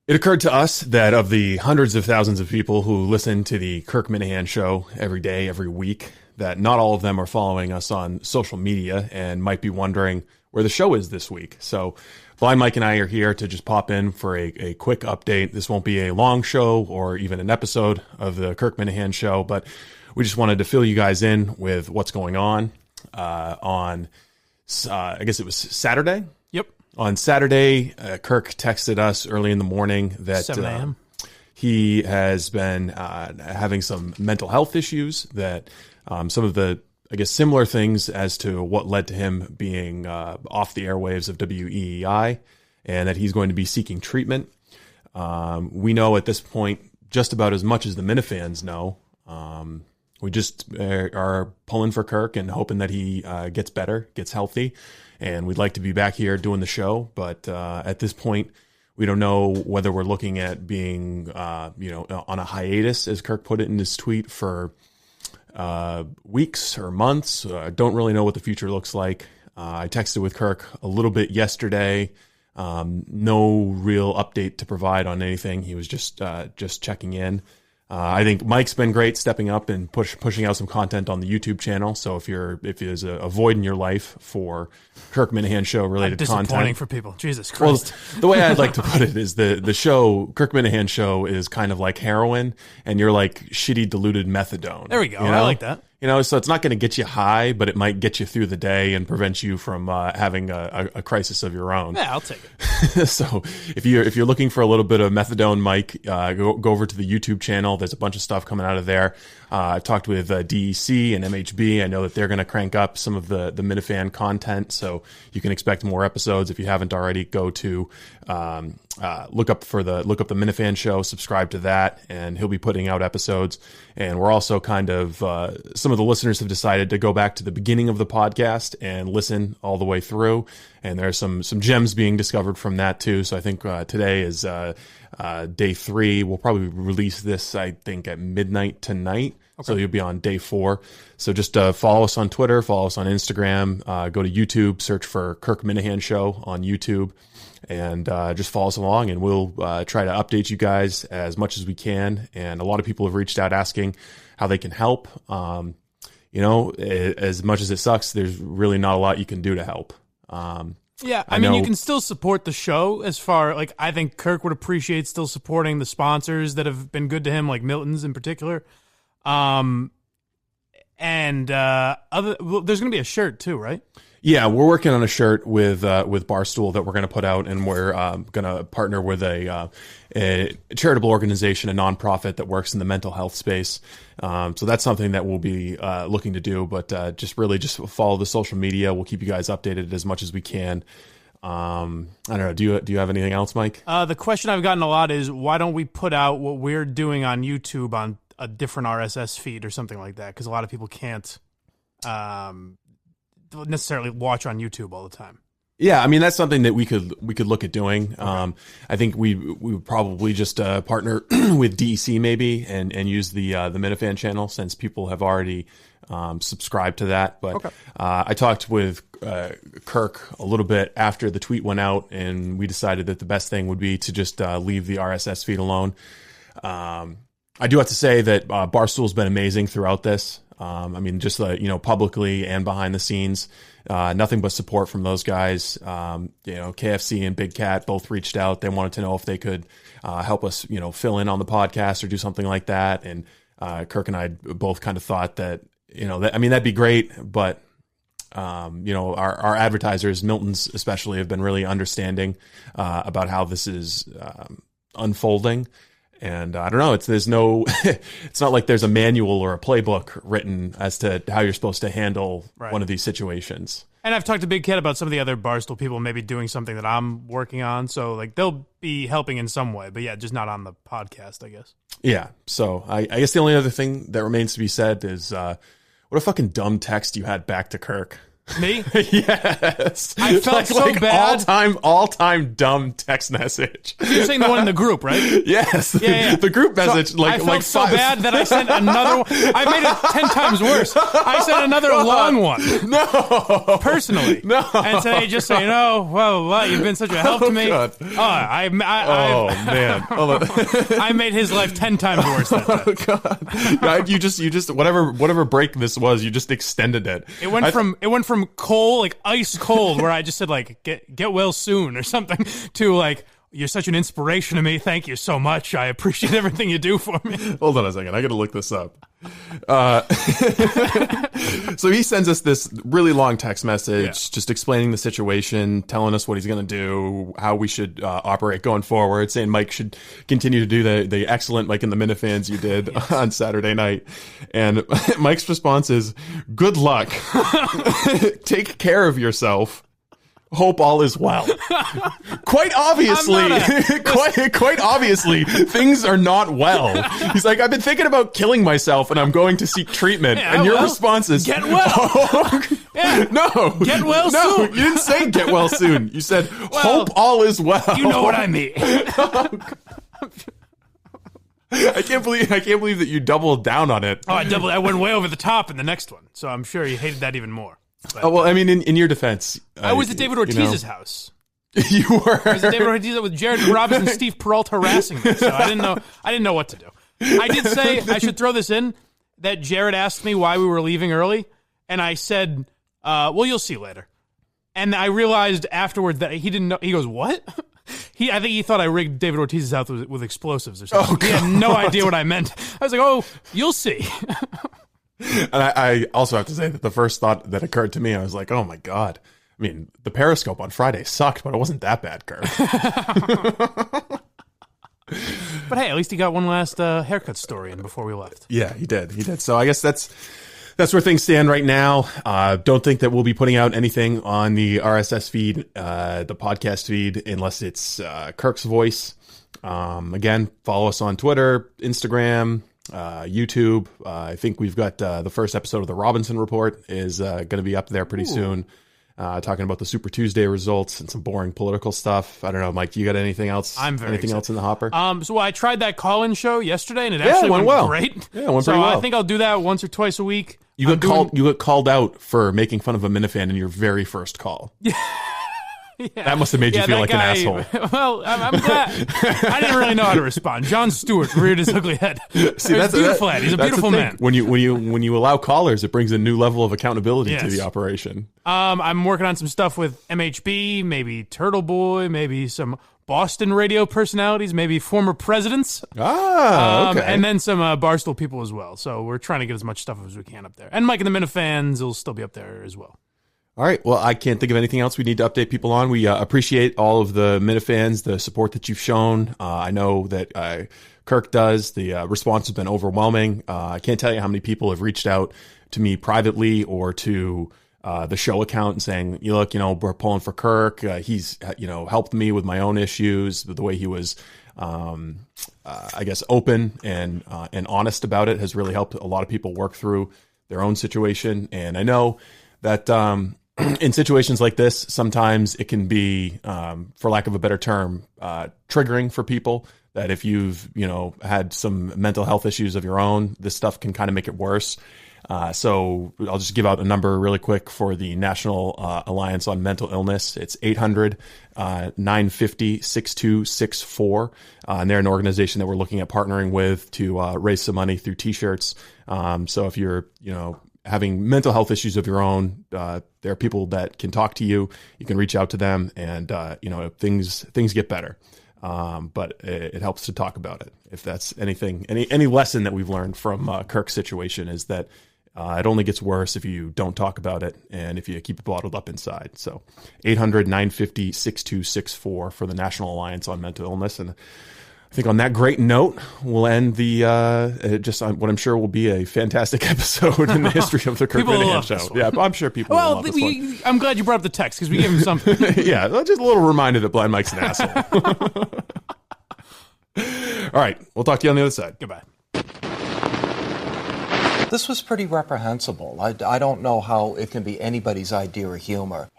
It occurred to us that of the hundreds of thousands of people who listen to the Kirk Minihane Show every day, every week, that not all of them are following us on social media and might be wondering where the show is this week. So Blind Mike and I are here to just pop in for a quick update. This won't be a long show or even an episode of the Kirk Minihane Show, but we just wanted to fill you guys in with what's going on I guess it was Saturday. Yep. On Saturday, Kirk texted us early in the morning that 7 a.m. He has been having some mental health issues, that some of the, I guess, similar things as to what led to him being off the airwaves of WEEI, and that he's going to be seeking treatment. We know at this point just about as much as the Minifans know. We just are pulling for Kirk and hoping that he gets better, gets healthy, and we'd like to be back here doing the show. But at this point, we don't know whether we're looking at being, on a hiatus, as Kirk put it in his tweet, for weeks or months. Don't really know what the future looks like. I texted with Kirk a little bit yesterday. No real update to provide on anything. He was just checking in. I think Mike's been great, stepping up and pushing out some content on the YouTube channel. So if there's a void in your life for Kirk Minihane Show related content, disappointing for people. Jesus Christ. Well, the way I'd like to put it is the show, Kirk Minihane Show, is kind of like heroin, and you're like shitty diluted methadone. There we go. You know? I like that. So it's not going to get you high, but it might get you through the day and prevent you from having a crisis of your own. Yeah, I'll take it. So if you're looking for a little bit of methadone, Mike, go over to the YouTube channel. There's a bunch of stuff coming out of there. I've talked with DEC and MHB. I know that they're going to crank up some of the Minifan content, so you can expect more episodes. If you haven't already, go to look up the Minifan Show, subscribe to that, and he'll be putting out episodes. And we're also kind of some of the listeners have decided to go back to the beginning of the podcast and listen all the way through. And there's some gems being discovered from that too. So I think today is day 3. We'll probably release this, I think, at midnight tonight. Okay. So you'll be on day 4. So just follow us on Twitter, follow us on Instagram, go to YouTube, search for Kirk Minihane Show on YouTube, and just follow us along, and we'll try to update you guys as much as we can. And a lot of people have reached out asking how they can help. As much as it sucks, there's really not a lot you can do to help. Yeah, I mean, you can still support the show as far, like, I think Kirk would appreciate still supporting the sponsors that have been good to him, like Milton's in particular. There's going to be a shirt too, right? Yeah, we're working on a shirt with Barstool that we're going to put out, and we're going to partner with a charitable organization, a nonprofit that works in the mental health space. So that's something that we'll be looking to do, but just follow the social media. We'll keep you guys updated as much as we can. I don't know. Do you have anything else, Mike? The question I've gotten a lot is, why don't we put out what we're doing on YouTube on a different RSS feed or something like that? Because a lot of people can't necessarily watch on YouTube all the time. Yeah, I mean, that's something that we could look at doing. Okay. I think we would probably just partner with DEC maybe and use the Minifan channel, since people have already subscribed to that. But okay. I talked with Kirk a little bit after the tweet went out, and we decided that the best thing would be to just leave the RSS feed alone. I do have to say that Barstool's been amazing throughout this. Just publicly and behind the scenes, nothing but support from those guys. KFC and Big Cat both reached out. They wanted to know if they could help us, fill in on the podcast or do something like that. And Kirk and I both kind of thought that, that'd be great. But, our advertisers, Milton's especially, have been really understanding about how this is unfolding. And I don't know, it's not like there's a manual or a playbook written as to how you're supposed to handle one of these situations. And I've talked to Big Cat about some of the other Barstool people maybe doing something that I'm working on. So like they'll be helping in some way, but yeah, just not on the podcast, I guess. Yeah. So I guess the only other thing that remains to be said is what a fucking dumb text you had back to Kirk. Me? Yes. I felt so bad. All-time dumb text message. You're saying the one in the group, right? Yes. Yeah. The group message. So I felt so bad that I sent another one. I made it 10 times worse. I sent another long one. No. Personally. No. And today, just so you know, well, you've been such a help to me. God. Man. I made his life 10 times worse that time. Oh, God. You just whatever break this was, you just extended it. It went from cold, like ice cold, where I just said like get well soon or something, to like, you're such an inspiration to me. Thank you so much. I appreciate everything you do for me. Hold on a second. I got to look this up. So he sends us this really long text message, just explaining the situation, telling us what he's going to do, how we should operate going forward, saying Mike should continue to do the excellent Mike and the Minifans you did on Saturday night. And Mike's response is, good luck. Take care of yourself. Hope all is well. Quite obviously, quite obviously, things are not well. He's like, I've been thinking about killing myself, and I'm going to seek treatment. Yeah, and your response is, get well. No, get well soon. No, you didn't say get well soon. You said hope all is well. You know what I mean. I can't believe that you doubled down on it. Oh, I went way over the top in the next one, so I'm sure you hated that even more. But, well, I mean, in your defense, I was at David Ortiz's house. You were. I was at David Ortiz with Jared Robinson and Steve Peralta harassing me, so I didn't know what to do. I did say, I should throw this in, that Jared asked me why we were leaving early, and I said, well, you'll see later. And I realized afterwards that he didn't know. He goes, what? I think he thought I rigged David Ortiz's house with explosives or something. Oh, he had no idea what I meant. I was like, oh, you'll see. And I also have to say that the first thought that occurred to me, I was like, oh my God. I mean, the Periscope on Friday sucked, but it wasn't that bad, Kirk. But hey, at least he got one last haircut story in before we left. Yeah, he did. So I guess that's where things stand right now. Don't think that we'll be putting out anything on the RSS feed, the podcast feed, unless it's Kirk's voice. Again, follow us on Twitter, Instagram, YouTube. I think we've got the first episode of the Robinson Report is going to be up there pretty soon, talking about the Super Tuesday results and some boring political stuff. I don't know, Mike, do you got anything else? Anything else in the hopper? So I tried that call-in show yesterday, and it actually went well. Great. Yeah, it went pretty well. I think I'll do that once or twice a week. You got called out for making fun of a Minifan in your very first call. Yeah. That must have made you feel like an asshole. Well, I'm glad. I didn't really know how to respond. John Stewart reared his ugly head. See, that's beautiful. He's a beautiful man. When you allow callers, it brings a new level of accountability to the operation. I'm working on some stuff with MHB, maybe Turtle Boy, maybe some Boston radio personalities, maybe former presidents. Okay. And then some Barstool people as well. So we're trying to get as much stuff as we can up there. And Mike and the Minifans will still be up there as well. All right. Well, I can't think of anything else we need to update people on. We appreciate all of the Minifans, the support that you've shown. I know that Kirk does. The response has been overwhelming. I can't tell you how many people have reached out to me privately or to the show account and saying, look, we're pulling for Kirk. He's, helped me with my own issues. The way he was, I guess, open and honest about it has really helped a lot of people work through their own situation. And I know that in situations like this, sometimes it can be, for lack of a better term, triggering for people. That if you've, had some mental health issues of your own, this stuff can kind of make it worse. So I'll just give out a number really quick for the National Alliance on Mental Illness. It's 800-950-6264. And they're an organization that we're looking at partnering with to raise some money through T-shirts. So if you're, having mental health issues of your own, there are people that can talk to you. You can reach out to them, and things get better. But it helps to talk about it. If that's anything, any lesson that we've learned from Kirk's situation is that it only gets worse if you don't talk about it and if you keep it bottled up inside. So 800-950-6264 for the National Alliance on Mental Illness. And I think on that great note, we'll end the what I'm sure will be a fantastic episode in the history of the Kirk Minihane Show. Yeah, I'm sure people will love this one. I'm glad you brought up the text because we gave him something. Yeah, just a little reminder that Blind Mike's an asshole. All right, we'll talk to you on the other side. Goodbye. This was pretty reprehensible. I don't know how it can be anybody's idea of humor